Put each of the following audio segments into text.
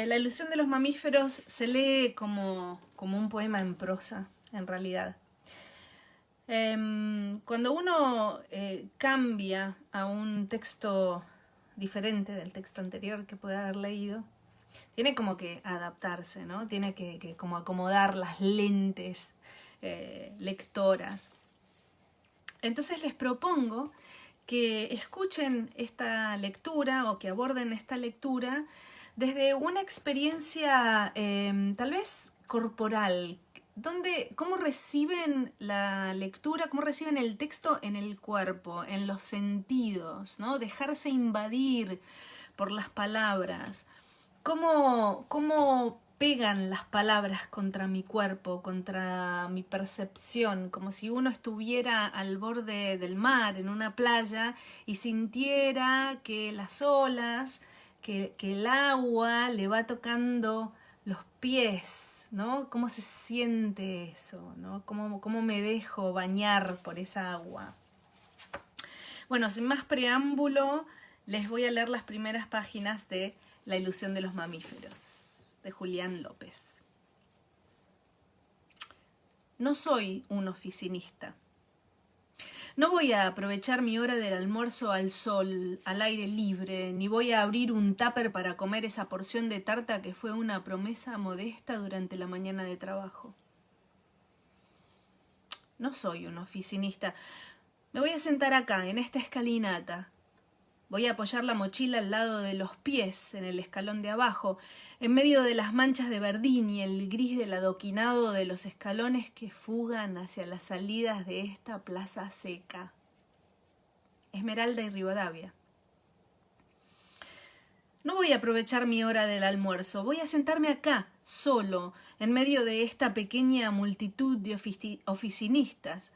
La ilusión de los mamíferos se lee como un poema en prosa, en realidad. Cuando uno cambia a un texto diferente del texto anterior que puede haber leído, tiene como que adaptarse, ¿no? Tiene que como acomodar las lentes lectoras. Entonces les propongo que escuchen esta lectura o que aborden esta lectura desde una experiencia tal vez corporal, cómo reciben la lectura, cómo reciben el texto en el cuerpo, en los sentidos, ¿no? Dejarse invadir por las palabras, cómo pegan las palabras contra mi cuerpo, contra mi percepción, como si uno estuviera al borde del mar, en una playa, y sintiera que las olas, que el agua le va tocando los pies, ¿no? ¿Cómo se siente eso, ¿no? ¿Cómo me dejo bañar por esa agua? Bueno, sin más preámbulo, les voy a leer las primeras páginas de La ilusión de los mamíferos, de Julián López. No soy un oficinista. No voy a aprovechar mi hora del almuerzo al sol, al aire libre, ni voy a abrir un tupper para comer esa porción de tarta que fue una promesa modesta durante la mañana de trabajo. No soy un oficinista. Me voy a sentar acá, en esta escalinata. Voy a apoyar la mochila al lado de los pies, en el escalón de abajo, en medio de las manchas de verdín y el gris del adoquinado de los escalones que fugan hacia las salidas de esta plaza seca. Esmeralda y Rivadavia. No voy a aprovechar mi hora del almuerzo, voy a sentarme acá, solo, en medio de esta pequeña multitud de oficinistas.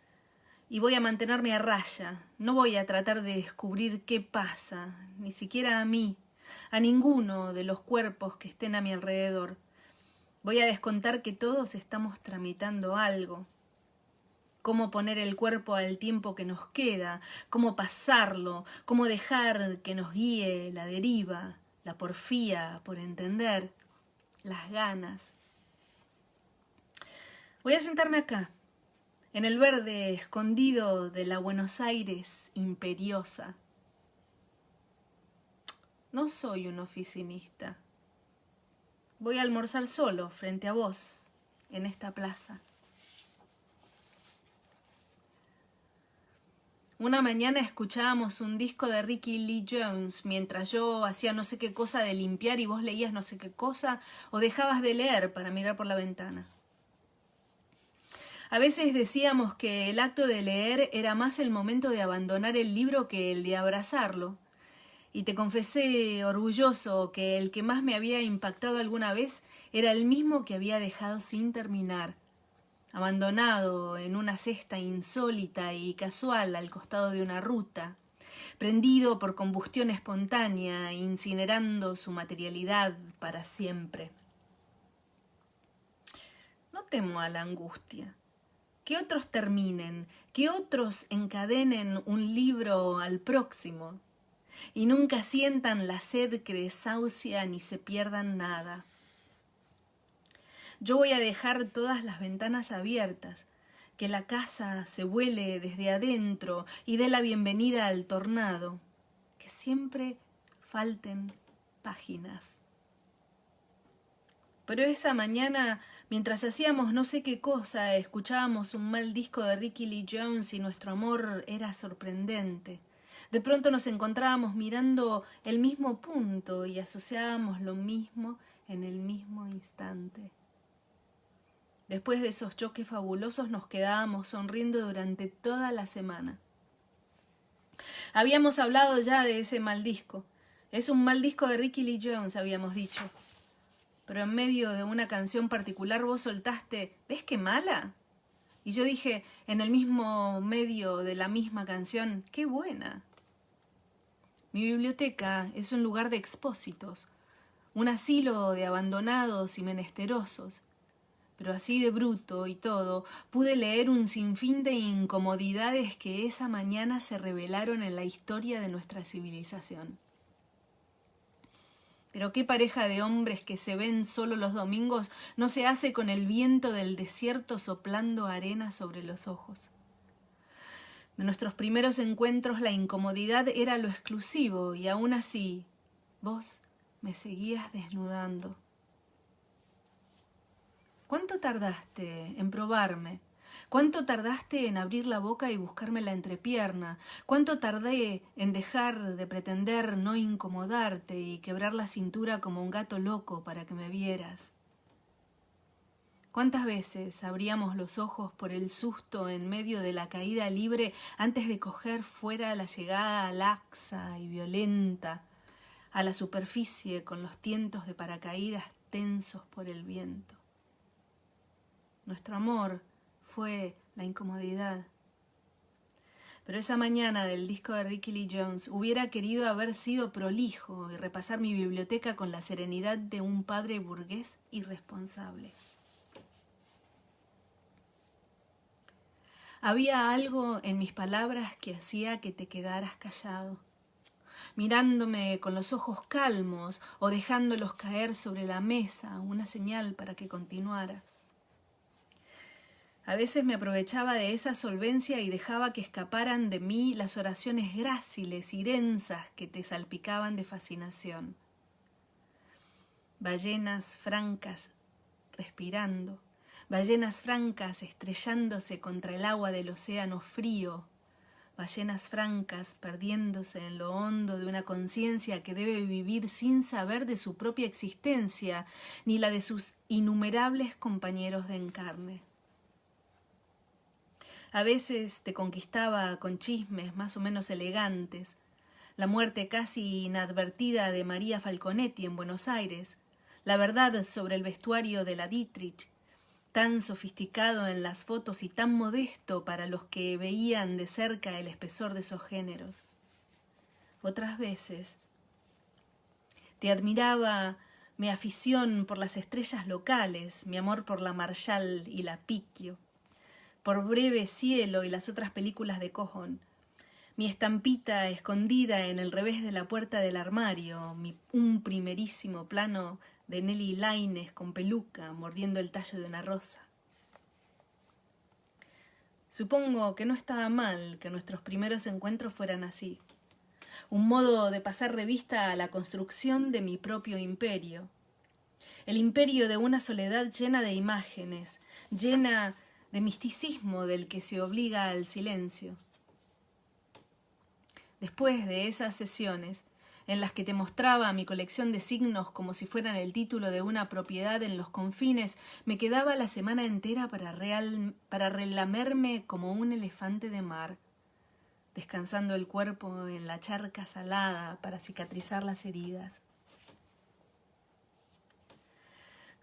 Y voy a mantenerme a raya, no voy a tratar de descubrir qué pasa, ni siquiera a mí, a ninguno de los cuerpos que estén a mi alrededor. Voy a descontar que todos estamos tramitando algo. Cómo poner el cuerpo al tiempo que nos queda, cómo pasarlo, cómo dejar que nos guíe la deriva, la porfía por entender, las ganas. Voy a sentarme acá, en el verde escondido de la Buenos Aires imperiosa. No soy un oficinista. Voy a almorzar solo frente a vos, en esta plaza. Una mañana escuchábamos un disco de Ricky Lee Jones mientras yo hacía no sé qué cosa de limpiar y vos leías no sé qué cosa o dejabas de leer para mirar por la ventana. A veces decíamos que el acto de leer era más el momento de abandonar el libro que el de abrazarlo. Y te confesé orgulloso que el que más me había impactado alguna vez era el mismo que había dejado sin terminar, abandonado en una cesta insólita y casual al costado de una ruta, prendido por combustión espontánea, incinerando su materialidad para siempre. No temo a la angustia. Que otros terminen, que otros encadenen un libro al próximo y nunca sientan la sed que desahucia ni se pierdan nada. Yo voy a dejar todas las ventanas abiertas, que la casa se vuele desde adentro y dé la bienvenida al tornado, que siempre falten páginas. Pero esa mañana, mientras hacíamos no sé qué cosa, escuchábamos un mal disco de Ricky Lee Jones y nuestro amor era sorprendente. De pronto nos encontrábamos mirando el mismo punto y asociábamos lo mismo en el mismo instante. Después de esos choques fabulosos nos quedábamos sonriendo durante toda la semana. Habíamos hablado ya de ese mal disco. Es un mal disco de Ricky Lee Jones, habíamos dicho. Pero en medio de una canción particular vos soltaste, ¿ves qué mala? Y yo dije, en el mismo medio de la misma canción, ¡qué buena! Mi biblioteca es un lugar de expósitos, un asilo de abandonados y menesterosos. Pero así de bruto y todo, pude leer un sinfín de incomodidades que esa mañana se revelaron en la historia de nuestra civilización. Pero qué pareja de hombres que se ven solo los domingos no se hace con el viento del desierto soplando arena sobre los ojos. De nuestros primeros encuentros la incomodidad era lo exclusivo y aún así vos me seguías desnudando. ¿Cuánto tardaste en probarme? ¿Cuánto tardaste en abrir la boca y buscarme la entrepierna? ¿Cuánto tardé en dejar de pretender no incomodarte y quebrar la cintura como un gato loco para que me vieras? ¿Cuántas veces abríamos los ojos por el susto en medio de la caída libre antes de coger fuera la llegada laxa y violenta a la superficie con los tientos de paracaídas tensos por el viento? Nuestro amor fue la incomodidad. Pero esa mañana del disco de Ricky Lee Jones hubiera querido haber sido prolijo y repasar mi biblioteca con la serenidad de un padre burgués irresponsable. Había algo en mis palabras que hacía que te quedaras callado, mirándome con los ojos calmos o dejándolos caer sobre la mesa, una señal para que continuara. A veces me aprovechaba de esa solvencia y dejaba que escaparan de mí las oraciones gráciles y densas que te salpicaban de fascinación. Ballenas francas respirando, ballenas francas estrellándose contra el agua del océano frío, ballenas francas perdiéndose en lo hondo de una conciencia que debe vivir sin saber de su propia existencia ni la de sus innumerables compañeros de encarne. A veces te conquistaba con chismes más o menos elegantes, la muerte casi inadvertida de María Falconetti en Buenos Aires, la verdad sobre el vestuario de la Dietrich, tan sofisticado en las fotos y tan modesto para los que veían de cerca el espesor de esos géneros. Otras veces te admiraba mi afición por las estrellas locales, mi amor por la Marshall y la Picchio, por Breve Cielo y las otras películas de Cojon, mi estampita escondida en el revés de la puerta del armario, un primerísimo plano de Nelly Laines con peluca mordiendo el tallo de una rosa. Supongo que no estaba mal que nuestros primeros encuentros fueran así, un modo de pasar revista a la construcción de mi propio imperio, el imperio de una soledad llena de imágenes, llena de misticismo del que se obliga al silencio. Después de esas sesiones, en las que te mostraba mi colección de signos como si fueran el título de una propiedad en los confines, me quedaba la semana entera para relamerme como un elefante de mar, descansando el cuerpo en la charca salada para cicatrizar las heridas.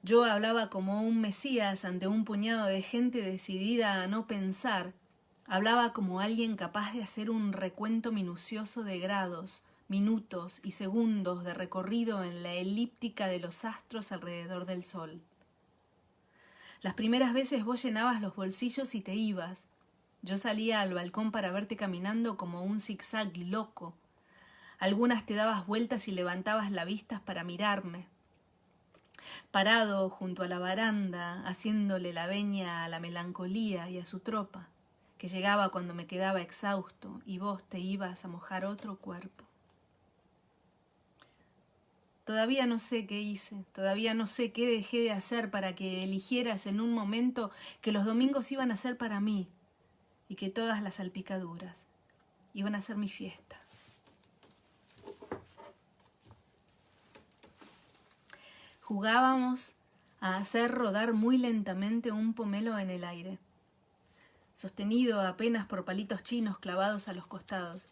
Yo hablaba como un mesías ante un puñado de gente decidida a no pensar. Hablaba como alguien capaz de hacer un recuento minucioso de grados, minutos y segundos de recorrido en la elíptica de los astros alrededor del sol. Las primeras veces vos llenabas los bolsillos y te ibas. Yo salía al balcón para verte caminando como un zigzag loco. Algunas te dabas vueltas y levantabas la vista para mirarme. Parado junto a la baranda, haciéndole la veña a la melancolía y a su tropa, que llegaba cuando me quedaba exhausto y vos te ibas a mojar otro cuerpo. Todavía no sé qué hice, todavía no sé qué dejé de hacer para que eligieras en un momento que los domingos iban a ser para mí y que todas las salpicaduras iban a ser mi fiesta. Jugábamos a hacer rodar muy lentamente un pomelo en el aire, sostenido apenas por palitos chinos clavados a los costados.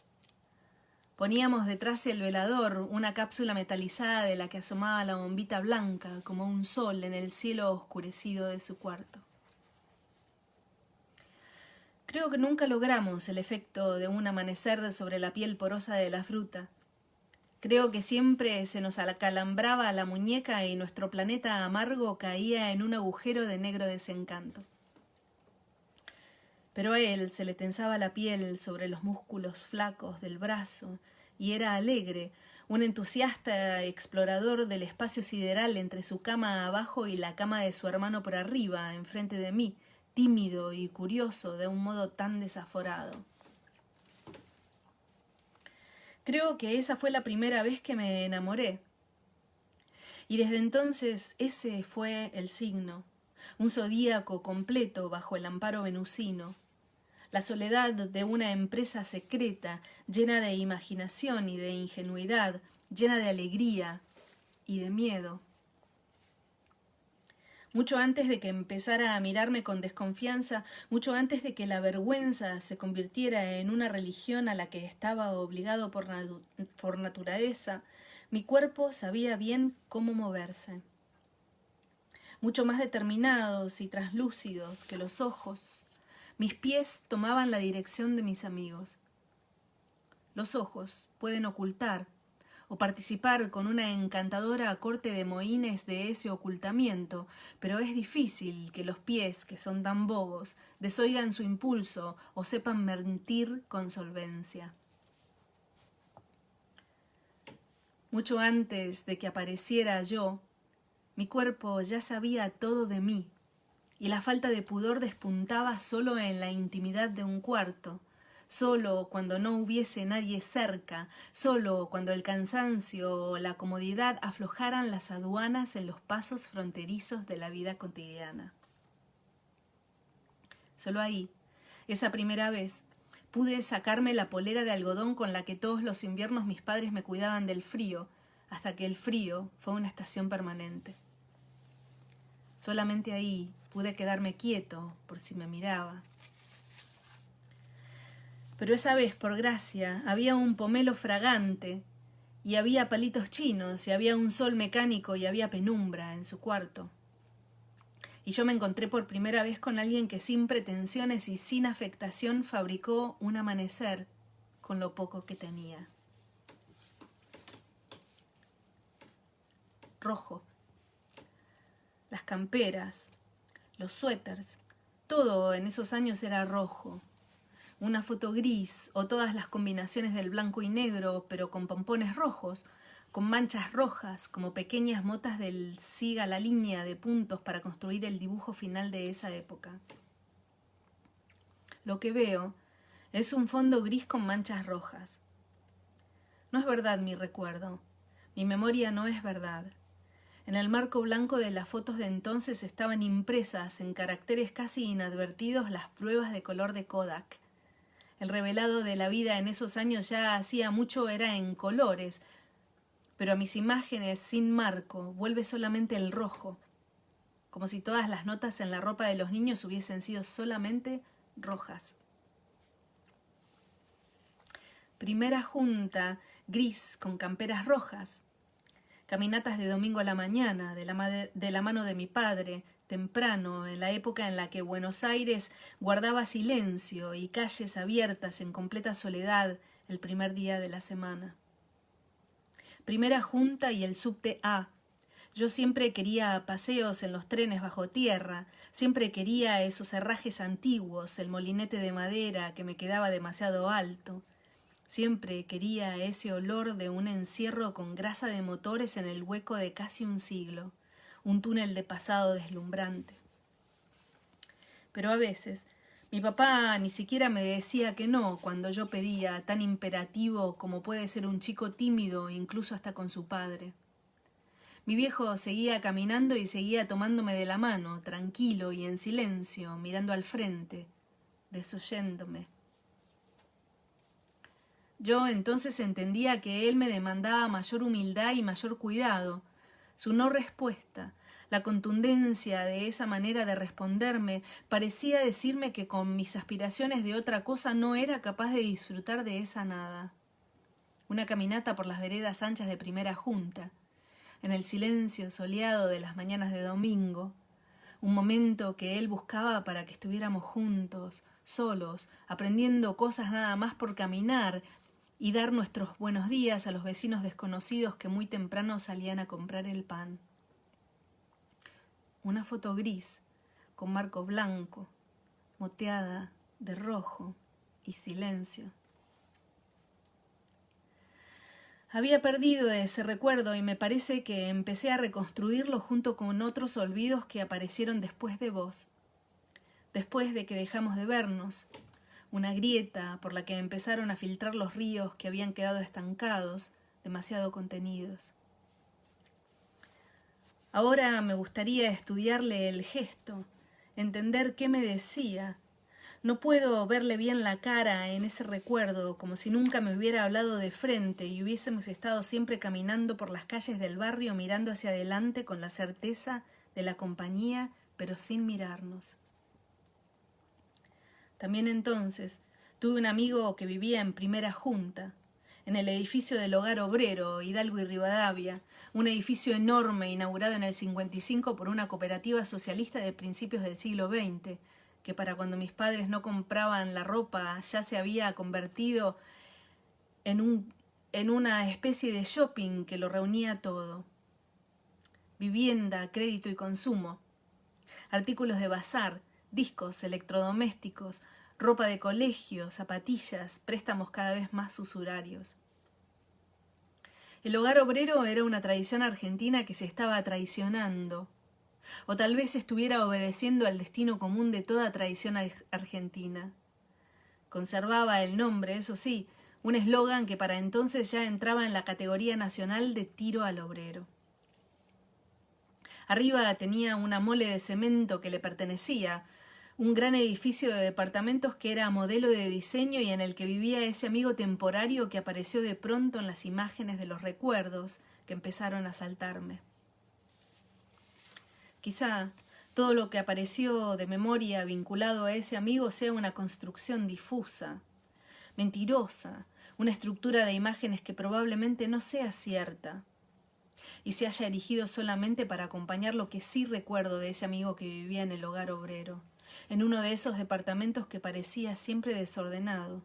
Poníamos detrás el velador una cápsula metalizada de la que asomaba la bombita blanca como un sol en el cielo oscurecido de su cuarto. Creo que nunca logramos el efecto de un amanecer sobre la piel porosa de la fruta. Creo que siempre se nos acalambraba la muñeca y nuestro planeta amargo caía en un agujero de negro desencanto. Pero a él se le tensaba la piel sobre los músculos flacos del brazo y era alegre, un entusiasta explorador del espacio sideral entre su cama abajo y la cama de su hermano por arriba, enfrente de mí, tímido y curioso de un modo tan desaforado. Creo que esa fue la primera vez que me enamoré. Y desde entonces ese fue el signo, un zodíaco completo bajo el amparo venusino, la soledad de una empresa secreta llena de imaginación y de ingenuidad, llena de alegría y de miedo. Mucho antes de que empezara a mirarme con desconfianza, mucho antes de que la vergüenza se convirtiera en una religión a la que estaba obligado por naturaleza, mi cuerpo sabía bien cómo moverse. Mucho más determinados y traslúcidos que los ojos, mis pies tomaban la dirección de mis amigos. Los ojos pueden ocultar o participar con una encantadora corte de mohínes de ese ocultamiento, pero es difícil que los pies, que son tan bobos, desoigan su impulso o sepan mentir con solvencia. Mucho antes de que apareciera yo, mi cuerpo ya sabía todo de mí, y la falta de pudor despuntaba solo en la intimidad de un cuarto, solo cuando no hubiese nadie cerca, solo cuando el cansancio o la comodidad aflojaran las aduanas en los pasos fronterizos de la vida cotidiana. Solo ahí, esa primera vez, pude sacarme la polera de algodón con la que todos los inviernos mis padres me cuidaban del frío, hasta que el frío fue una estación permanente. Solamente ahí pude quedarme quieto por si me miraba. Pero esa vez, por gracia, había un pomelo fragante, y había palitos chinos, y había un sol mecánico, y había penumbra en su cuarto. Y yo me encontré por primera vez con alguien que sin pretensiones y sin afectación fabricó un amanecer con lo poco que tenía. Rojo. Las camperas, los suéteres, todo en esos años era rojo. Una foto gris o todas las combinaciones del blanco y negro, pero con pompones rojos, con manchas rojas, como pequeñas motas del siga la línea de puntos para construir el dibujo final de esa época. Lo que veo es un fondo gris con manchas rojas. No es verdad mi recuerdo, mi memoria no es verdad. En el marco blanco de las fotos de entonces estaban impresas en caracteres casi inadvertidos las pruebas de color de Kodak. El revelado de la vida en esos años ya hacía mucho era en colores, pero a mis imágenes sin marco vuelve solamente el rojo, como si todas las notas en la ropa de los niños hubiesen sido solamente rojas. Primera junta, gris con camperas rojas. Caminatas de domingo a la mañana, de la mano de mi padre, temprano, en la época en la que Buenos Aires guardaba silencio y calles abiertas en completa soledad el primer día de la semana. Primera junta y el subte A. Yo siempre quería paseos en los trenes bajo tierra, siempre quería esos herrajes antiguos, el molinete de madera que me quedaba demasiado alto. Siempre quería ese olor de un encierro con grasa de motores en el hueco de casi un siglo, un túnel de pasado deslumbrante. Pero a veces, mi papá ni siquiera me decía que no cuando yo pedía, tan imperativo como puede ser un chico tímido, incluso hasta con su padre. Mi viejo seguía caminando y seguía tomándome de la mano, tranquilo y en silencio, mirando al frente, desoyéndome. Yo entonces entendía que él me demandaba mayor humildad y mayor cuidado. Su no respuesta, la contundencia de esa manera de responderme, parecía decirme que con mis aspiraciones de otra cosa no era capaz de disfrutar de esa nada. Una caminata por las veredas anchas de primera junta, en el silencio soleado de las mañanas de domingo, un momento que él buscaba para que estuviéramos juntos, solos, aprendiendo cosas nada más por caminar, y dar nuestros buenos días a los vecinos desconocidos que muy temprano salían a comprar el pan. Una foto gris, con marco blanco, moteada de rojo y silencio. Había perdido ese recuerdo y me parece que empecé a reconstruirlo junto con otros olvidos que aparecieron después de vos, después de que dejamos de vernos, una grieta por la que empezaron a filtrar los ríos que habían quedado estancados, demasiado contenidos. Ahora me gustaría estudiarle el gesto, entender qué me decía. No puedo verle bien la cara en ese recuerdo, como si nunca me hubiera hablado de frente y hubiésemos estado siempre caminando por las calles del barrio mirando hacia adelante con la certeza de la compañía, pero sin mirarnos. También entonces tuve un amigo que vivía en Primera Junta, en el edificio del Hogar Obrero, Hidalgo y Rivadavia, un edificio enorme inaugurado en el 55 por una cooperativa socialista de principios del siglo XX, que para cuando mis padres no compraban la ropa ya se había convertido en una especie de shopping que lo reunía todo. Vivienda, crédito y consumo, artículos de bazar, discos, electrodomésticos, ropa de colegio, zapatillas, préstamos cada vez más usurarios. El Hogar Obrero era una tradición argentina que se estaba traicionando, o tal vez estuviera obedeciendo al destino común de toda tradición argentina. Conservaba el nombre, eso sí, un eslogan que para entonces ya entraba en la categoría nacional de tiro al obrero. Arriba tenía una mole de cemento que le pertenecía, un gran edificio de departamentos que era modelo de diseño y en el que vivía ese amigo temporario que apareció de pronto en las imágenes de los recuerdos que empezaron a saltarme. Quizá todo lo que apareció de memoria vinculado a ese amigo sea una construcción difusa, mentirosa, una estructura de imágenes que probablemente no sea cierta y se haya erigido solamente para acompañar lo que sí recuerdo de ese amigo que vivía en el Hogar Obrero, en uno de esos departamentos que parecía siempre desordenado.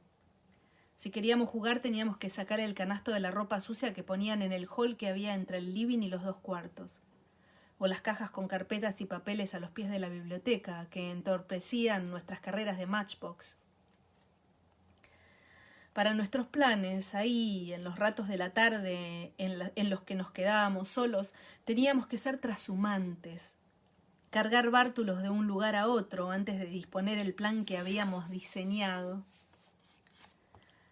Si queríamos jugar teníamos que sacar el canasto de la ropa sucia que ponían en el hall que había entre el living y los 2 cuartos, o las cajas con carpetas y papeles a los pies de la biblioteca que entorpecían nuestras carreras de Matchbox. Para nuestros planes, ahí, en los ratos de la tarde en los que nos quedábamos solos, teníamos que ser trashumantes, cargar bártulos de un lugar a otro antes de disponer el plan que habíamos diseñado.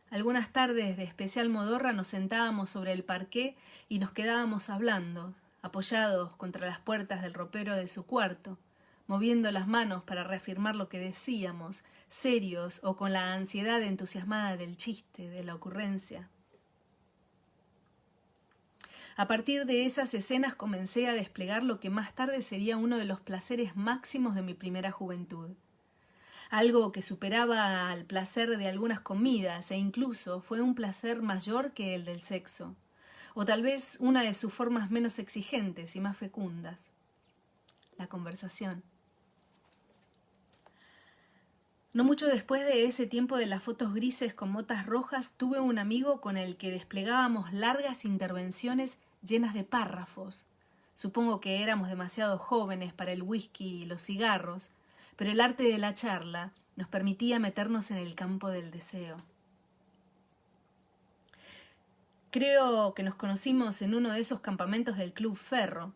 Algunas tardes de especial modorra nos sentábamos sobre el parqué y nos quedábamos hablando, apoyados contra las puertas del ropero de su cuarto, moviendo las manos para reafirmar lo que decíamos, serios o con la ansiedad entusiasmada del chiste, de la ocurrencia. A partir de esas escenas comencé a desplegar lo que más tarde sería uno de los placeres máximos de mi primera juventud. Algo que superaba al placer de algunas comidas e incluso fue un placer mayor que el del sexo, o tal vez una de sus formas menos exigentes y más fecundas, la conversación. No mucho después de ese tiempo de las fotos grises con motas rojas, tuve un amigo con el que desplegábamos largas intervenciones llenas de párrafos. Supongo que éramos demasiado jóvenes para el whisky y los cigarros, pero el arte de la charla nos permitía meternos en el campo del deseo. Creo que nos conocimos en uno de esos campamentos del Club Ferro,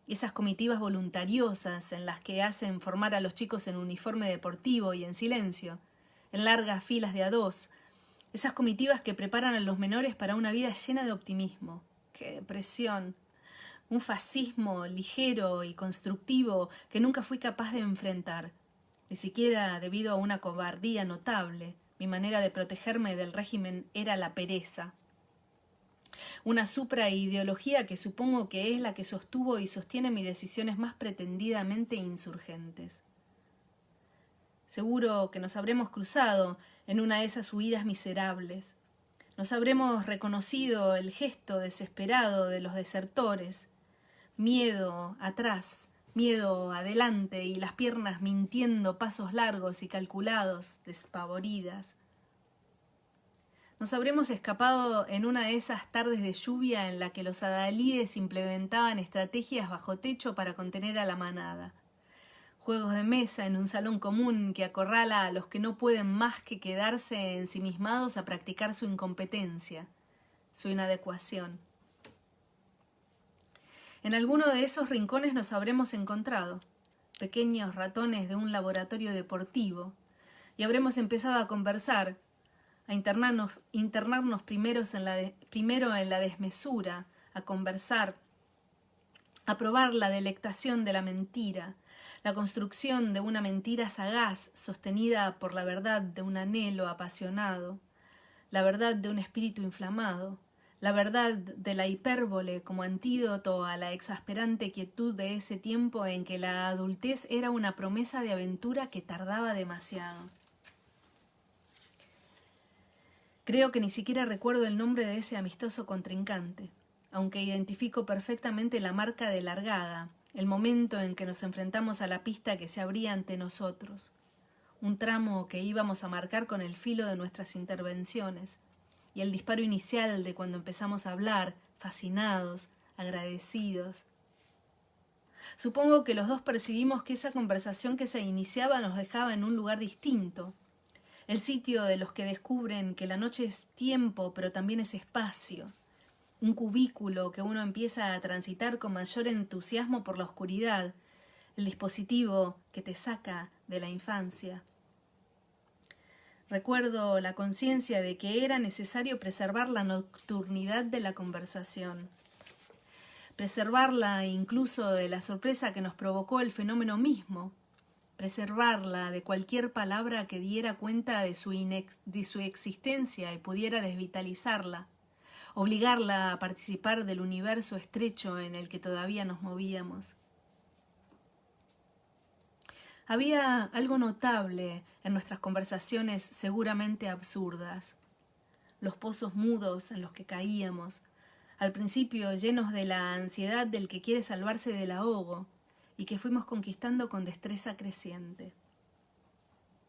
esas comitivas voluntariosas en las que hacen formar a los chicos en uniforme deportivo y en silencio, en largas filas de a 2, esas comitivas que preparan a los menores para una vida llena de optimismo. ¡Qué depresión! Un fascismo ligero y constructivo que nunca fui capaz de enfrentar, ni siquiera debido a una cobardía notable. Mi manera de protegerme del régimen era la pereza. Una supraideología que supongo que es la que sostuvo y sostiene mis decisiones más pretendidamente insurgentes. Seguro que nos habremos cruzado en una de esas huidas miserables. Nos habremos reconocido el gesto desesperado de los desertores. Miedo atrás, miedo adelante y las piernas mintiendo pasos largos y calculados, despavoridas. Nos habremos escapado en una de esas tardes de lluvia en la que los adalides implementaban estrategias bajo techo para contener a la manada. Juegos de mesa en un salón común que acorrala a los que no pueden más que quedarse ensimismados a practicar su incompetencia. su inadecuación. En alguno de esos rincones nos habremos encontrado, pequeños ratones de un laboratorio deportivo, y habremos empezado a conversar, a internarnos primero en la desmesura, a conversar, a probar la delectación de la mentira, la construcción de una mentira sagaz sostenida por la verdad de un anhelo apasionado, la verdad de un espíritu inflamado, la verdad de la hipérbole como antídoto a la exasperante quietud de ese tiempo en que la adultez era una promesa de aventura que tardaba demasiado. Creo que ni siquiera recuerdo el nombre de ese amistoso contrincante, aunque identifico perfectamente la marca de largada, el momento en que nos enfrentamos a la pista que se abría ante nosotros, un tramo que íbamos a marcar con el filo de nuestras intervenciones, y el disparo inicial de cuando empezamos a hablar, fascinados, agradecidos. Supongo que los dos percibimos que esa conversación que se iniciaba nos dejaba en un lugar distinto, el sitio de los que descubren que la noche es tiempo, pero también es espacio, un cubículo que uno empieza a transitar con mayor entusiasmo por la oscuridad, el dispositivo que te saca de la infancia. Recuerdo la conciencia de que era necesario preservar la nocturnidad de la conversación, preservarla incluso de la sorpresa que nos provocó el fenómeno mismo, preservarla de cualquier palabra que diera cuenta de su existencia y pudiera desvitalizarla, obligarla a participar del universo estrecho en el que todavía nos movíamos. Había algo notable en nuestras conversaciones seguramente absurdas. Los pozos mudos en los que caíamos, al principio llenos de la ansiedad del que quiere salvarse del ahogo, y que fuimos conquistando con destreza creciente.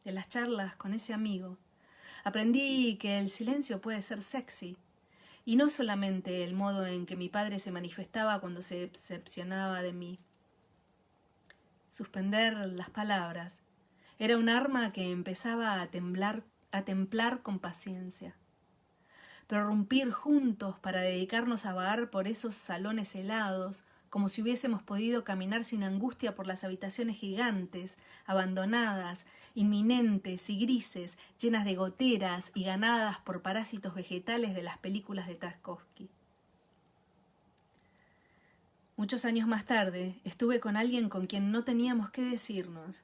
De las charlas con ese amigo, aprendí que el silencio puede ser sexy, y no solamente el modo en que mi padre se manifestaba cuando se decepcionaba de mí. Suspender las palabras era un arma que empezaba a templar con paciencia. Prorrumpir juntos para dedicarnos a vagar por esos salones helados, como si hubiésemos podido caminar sin angustia por las habitaciones gigantes, abandonadas, inminentes y grises, llenas de goteras y ganadas por parásitos vegetales de las películas de Tarkovsky. Muchos años más tarde, estuve con alguien con quien no teníamos qué decirnos.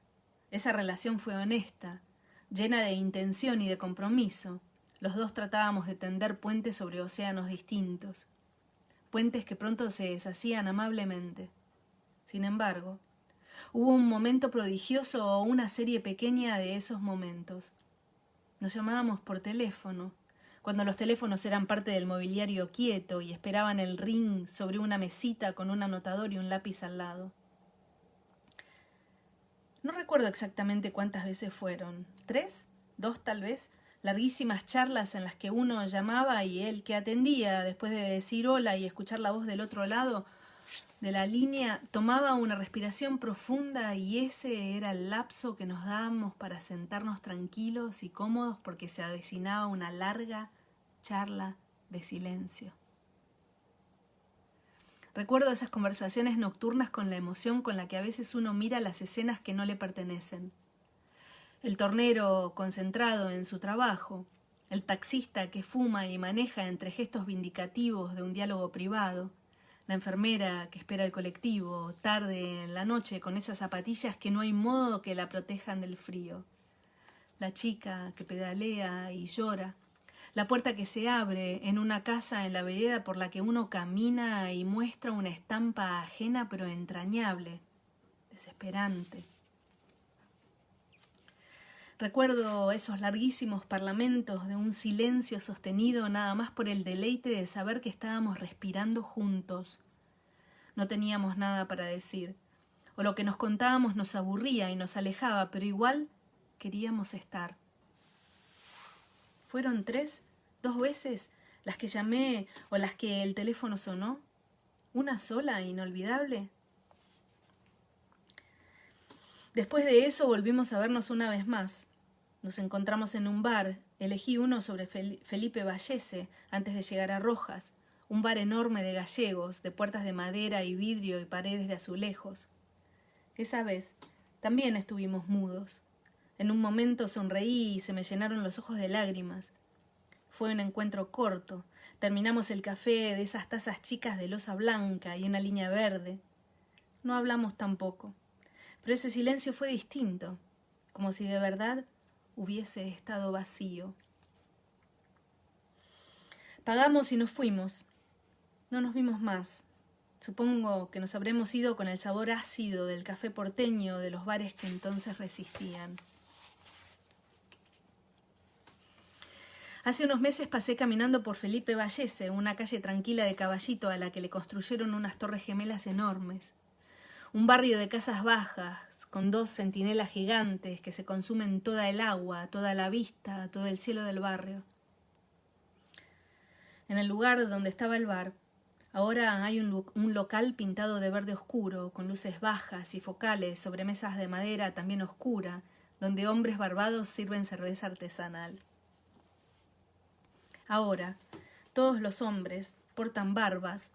Esa relación fue honesta, llena de intención y de compromiso. Los dos tratábamos de tender puentes sobre océanos distintos, puentes que pronto se deshacían amablemente. Sin embargo, hubo un momento prodigioso o una serie pequeña de esos momentos. Nos llamábamos por teléfono, cuando los teléfonos eran parte del mobiliario quieto y esperaban el ring sobre una mesita con un anotador y un lápiz al lado. No recuerdo exactamente cuántas veces fueron, 3, 2 tal vez, larguísimas charlas en las que uno llamaba y el que atendía, después de decir hola y escuchar la voz del otro lado de la línea, tomaba una respiración profunda y ese era el lapso que nos dábamos para sentarnos tranquilos y cómodos porque se avecinaba una larga charla de silencio. Recuerdo esas conversaciones nocturnas con la emoción con la que a veces uno mira las escenas que no le pertenecen. El tornero concentrado en su trabajo, el taxista que fuma y maneja entre gestos vindicativos de un diálogo privado, la enfermera que espera el colectivo tarde en la noche con esas zapatillas que no hay modo que la protejan del frío, la chica que pedalea y llora, la puerta que se abre en una casa en la vereda por la que uno camina y muestra una estampa ajena pero entrañable, desesperante. Recuerdo esos larguísimos parlamentos de un silencio sostenido nada más por el deleite de saber que estábamos respirando juntos. No teníamos nada para decir, o lo que nos contábamos nos aburría y nos alejaba, pero igual queríamos estar. ¿Fueron 3, 2 veces las que llamé o las que el teléfono sonó? ¿Una sola, inolvidable? Después de eso volvimos a vernos una vez más. Nos encontramos en un bar Elegí uno sobre Felipe Vallese antes de llegar a Rojas, un bar enorme de gallegos, de puertas de madera y vidrio y paredes de azulejos. Esa vez también estuvimos mudos. En un momento sonreí y se me llenaron los ojos de lágrimas. Fue un encuentro corto. Terminamos el café de esas tazas chicas de loza blanca y una línea verde. No hablamos tampoco, pero ese silencio fue distinto, como si de verdad hubiese estado vacío. Pagamos y nos fuimos. No nos vimos más. Supongo que nos habremos ido con el sabor ácido del café porteño de los bares que entonces resistían. Hace unos meses pasé caminando por Felipe Vallese, una calle tranquila de Caballito a la que le construyeron unas torres gemelas enormes. Un barrio de casas bajas, con 2 centinelas gigantes que se consumen toda el agua, toda la vista, todo el cielo del barrio. En el lugar donde estaba el bar, ahora hay un local pintado de verde oscuro, con luces bajas y focales sobre mesas de madera también oscura, donde hombres barbados sirven cerveza artesanal. Ahora, todos los hombres portan barbas,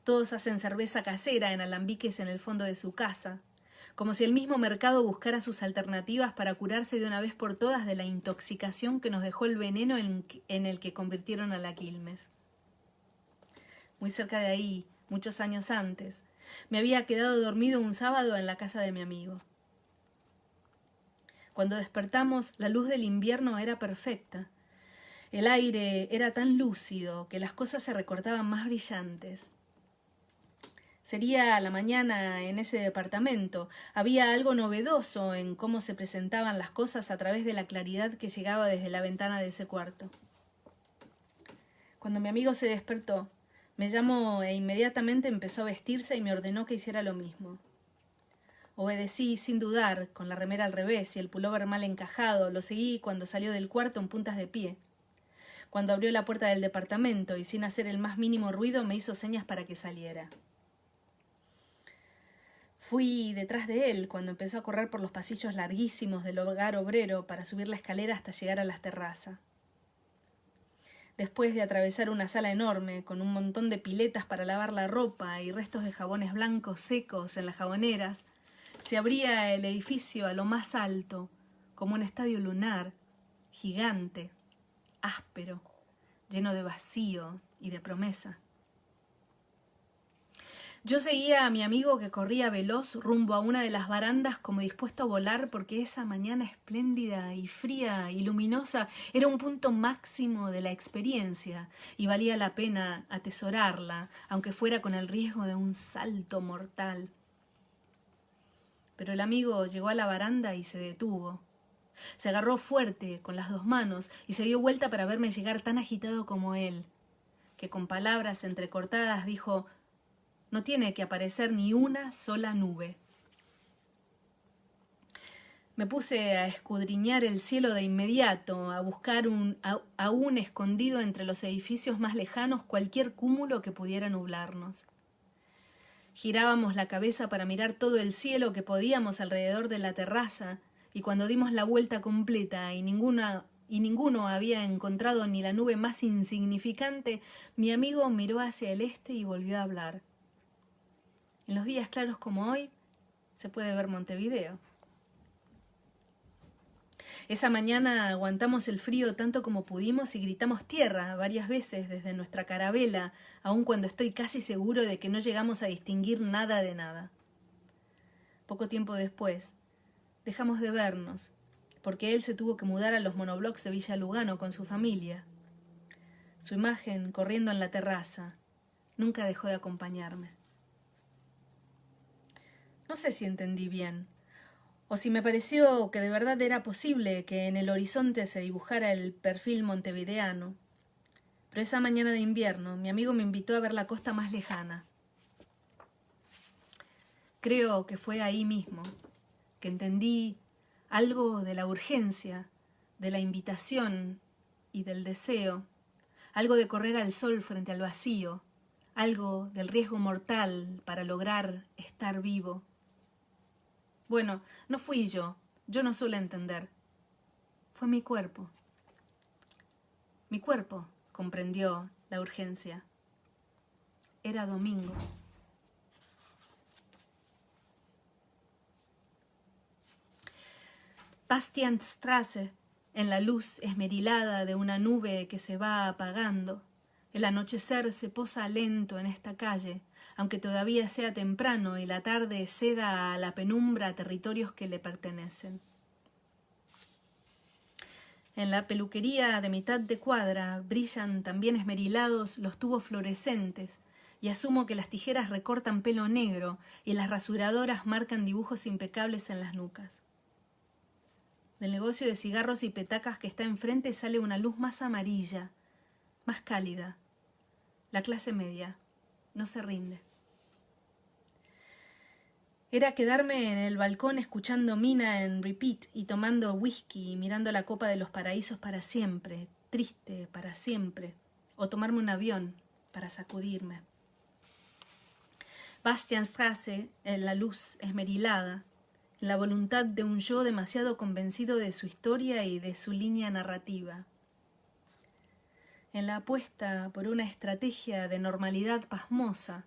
todos hacen cerveza casera en alambiques en el fondo de su casa, como si el mismo mercado buscara sus alternativas para curarse de una vez por todas de la intoxicación que nos dejó el veneno en el que convirtieron a la Quilmes. Muy cerca de ahí, muchos años antes, me había quedado dormido un sábado en la casa de mi amigo. Cuando despertamos, la luz del invierno era perfecta. El aire era tan lúcido que las cosas se recortaban más brillantes. Sería la mañana en ese departamento. Había algo novedoso en cómo se presentaban las cosas a través de la claridad que llegaba desde la ventana de ese cuarto. Cuando mi amigo se despertó, me llamó e inmediatamente empezó a vestirse y me ordenó que hiciera lo mismo. Obedecí sin dudar, con la remera al revés y el pullover mal encajado. Lo seguí cuando salió del cuarto en puntas de pie. Cuando abrió la puerta del departamento y sin hacer el más mínimo ruido me hizo señas para que saliera. Fui detrás de él cuando empezó a correr por los pasillos larguísimos del hogar obrero para subir la escalera hasta llegar a la terraza. Después de atravesar una sala enorme con un montón de piletas para lavar la ropa y restos de jabones blancos secos en las jaboneras, se abría el edificio a lo más alto, como un estadio lunar, gigante, áspero, lleno de vacío y de promesa. Yo seguía a mi amigo que corría veloz rumbo a una de las barandas como dispuesto a volar porque esa mañana espléndida y fría y luminosa era un punto máximo de la experiencia y valía la pena atesorarla, aunque fuera con el riesgo de un salto mortal. Pero el amigo llegó a la baranda y se detuvo. Se agarró fuerte con las 2 manos y se dio vuelta para verme llegar tan agitado como él, que con palabras entrecortadas dijo: «No tiene que aparecer ni una sola nube». Me puse a escudriñar el cielo de inmediato, a buscar aún escondido entre los edificios más lejanos cualquier cúmulo que pudiera nublarnos. Girábamos la cabeza para mirar todo el cielo que podíamos alrededor de la terraza, y cuando dimos la vuelta completa y ninguno había encontrado ni la nube más insignificante, mi amigo miró hacia el este y volvió a hablar. En los días claros como hoy se puede ver Montevideo. Esa mañana aguantamos el frío tanto como pudimos y gritamos tierra varias veces desde nuestra carabela, aun cuando estoy casi seguro de que no llegamos a distinguir nada de nada. Poco tiempo después, dejamos de vernos, porque él se tuvo que mudar a los monoblocks de Villa Lugano con su familia. Su imagen, corriendo en la terraza, nunca dejó de acompañarme. No sé si entendí bien, o si me pareció que de verdad era posible que en el horizonte se dibujara el perfil montevideano. Pero esa mañana de invierno mi amigo me invitó a ver la costa más lejana. Creo que fue ahí mismo que entendí algo de la urgencia, de la invitación y del deseo, algo de correr al sol frente al vacío, algo del riesgo mortal para lograr estar vivo. Bueno, no fui yo no suelo entender. Fue mi cuerpo. Mi cuerpo comprendió la urgencia. Era domingo. Bastianstrasse, en la luz esmerilada de una nube que se va apagando. El anochecer se posa lento en esta calle, aunque todavía sea temprano y la tarde ceda a la penumbra territorios que le pertenecen. En la peluquería de mitad de cuadra brillan también esmerilados los tubos fluorescentes, y asumo que las tijeras recortan pelo negro y las rasuradoras marcan dibujos impecables en las nucas. Del negocio de cigarros y petacas que está enfrente sale una luz más amarilla, más cálida. La clase media no se rinde. Era quedarme en el balcón escuchando Mina en repeat y tomando whisky y mirando la copa de los paraísos para siempre, triste para siempre, o tomarme un avión para sacudirme. Bastianstrasse en la luz esmerilada, la voluntad de un yo demasiado convencido de su historia y de su línea narrativa. En la apuesta por una estrategia de normalidad pasmosa,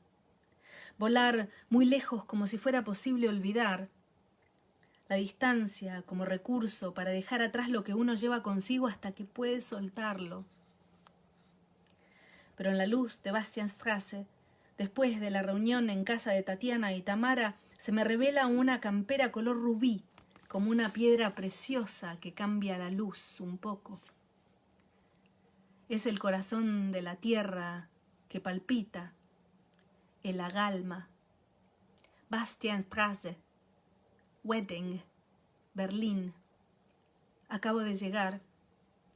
volar muy lejos como si fuera posible olvidar, la distancia como recurso para dejar atrás lo que uno lleva consigo hasta que puede soltarlo. Pero en la luz de Bastianstrasse, después de la reunión en casa de Tatiana y Tamara, se me revela una campera color rubí, como una piedra preciosa que cambia la luz un poco. Es el corazón de la tierra que palpita, el agalma. Bastianstrasse, Wedding, Berlín. Acabo de llegar,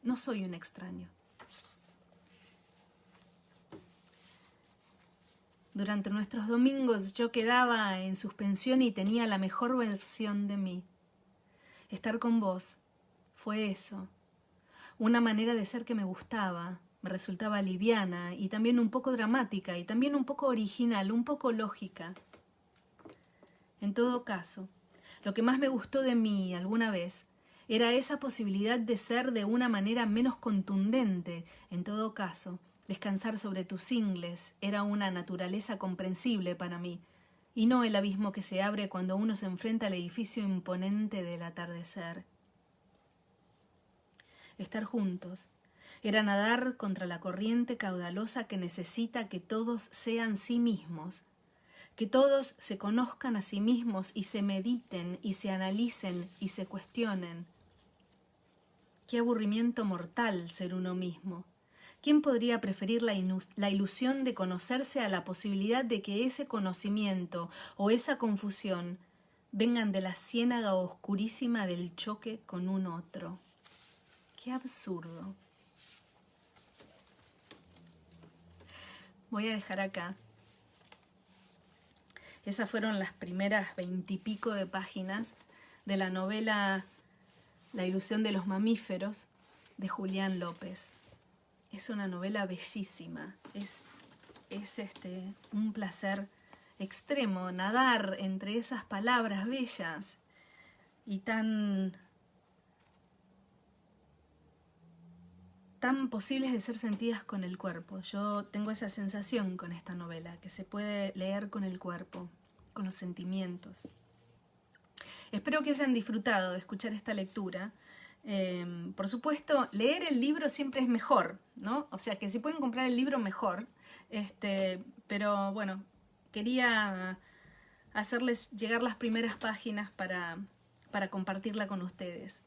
no soy un extraño. Durante nuestros domingos yo quedaba en suspensión y tenía la mejor versión de mí. Estar con vos fue eso, una manera de ser que me gustaba, me resultaba liviana y también un poco dramática y también un poco original, un poco lógica. En todo caso, lo que más me gustó de mí alguna vez era esa posibilidad de ser de una manera menos contundente. En todo caso, descansar sobre tus ingles era una naturaleza comprensible para mí, y no el abismo que se abre cuando uno se enfrenta al edificio imponente del atardecer. Estar juntos era nadar contra la corriente caudalosa que necesita que todos sean sí mismos, que todos se conozcan a sí mismos y se mediten y se analicen y se cuestionen. Qué aburrimiento mortal ser uno mismo. ¿Quién podría preferir la ilusión de conocerse a la posibilidad de que ese conocimiento o esa confusión vengan de la ciénaga oscurísima del choque con un otro? ¡Qué absurdo! Voy a dejar acá. Esas fueron las primeras 20 y pico de páginas de la novela La ilusión de los mamíferos de Julián López. Es una novela bellísima, es un placer extremo nadar entre esas palabras bellas y tan posibles de ser sentidas con el cuerpo. Yo tengo esa sensación con esta novela, que se puede leer con el cuerpo, con los sentimientos. Espero que hayan disfrutado de escuchar esta lectura. Por supuesto, leer el libro siempre es mejor, ¿no? O sea, que si pueden comprar el libro, mejor. Pero bueno, quería hacerles llegar las primeras páginas para compartirla con ustedes.